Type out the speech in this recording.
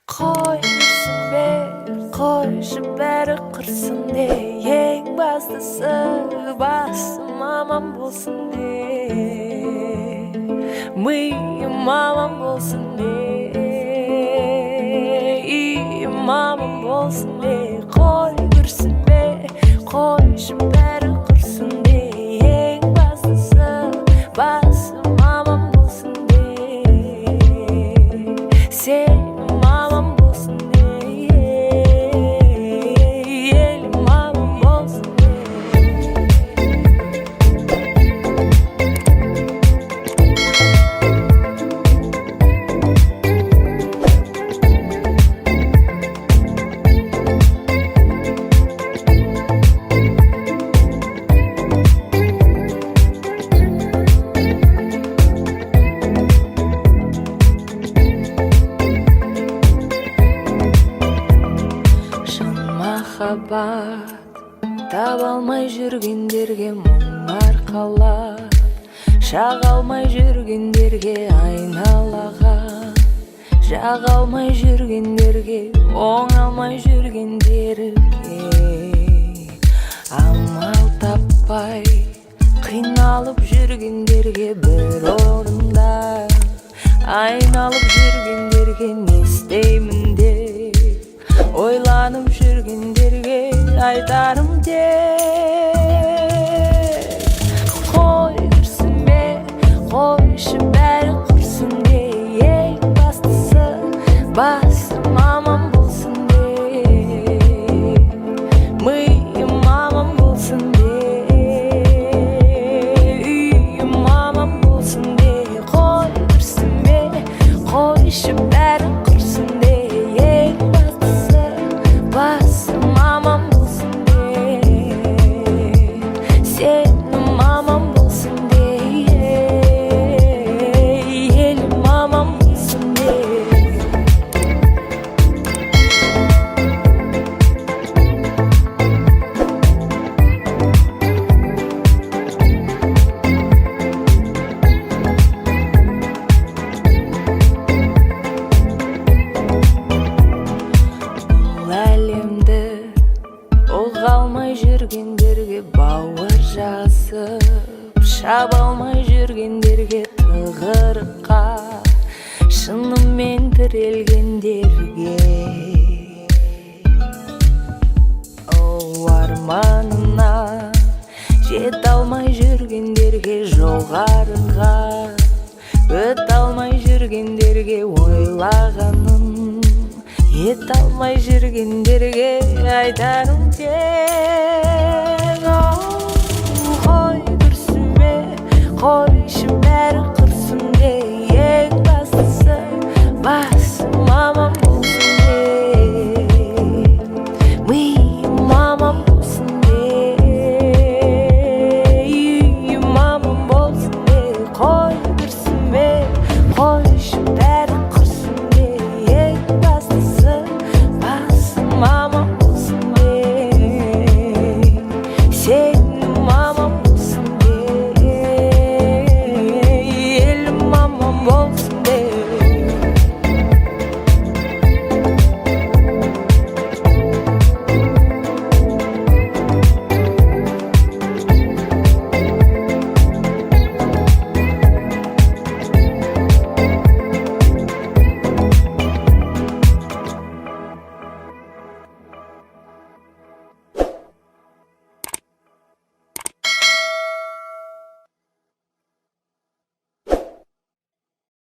Қойсын бер, қойшы бәрі құрсын де, ең бастысы басым аман болсын де, миым аман болсын де, иім аман болсын де. Қой көрсін бе, қойшы бәрі құрсын де, ең бастысы басым аман болсын де, сен махаббат таба алмай жүргендерге мұң арқалап, шаға алмай жүргендерге айналаға, жаға алмай жүргендерге, оңалмай жүргендерге, амал таппай қиналып жүргендерге, бір орында айналып жүргендерге, не істеймін деп ойланып жүргендерге айтарым тек, қой көрсін бе, қойшы бәрі құрсын де, ең бастысы басым аман болсын де, миым аман болсын де, үйім аман болсын де. Қой көрсін бе, қойшы бәрі құрсын де, ең бастысы басым аман болсын де, сенім аман болсын де, елім аман болсын де. Әлемді оға алмай жүргендерге, бауыр жасып шаба алмай жүргендерге, тығырыққа шынымен тірелгендерге, арманына жете алмай жүргендерге, жоғарыға өте алмай жүргендерге, ойлағанын ете алмай жүргендерге айтарым тек.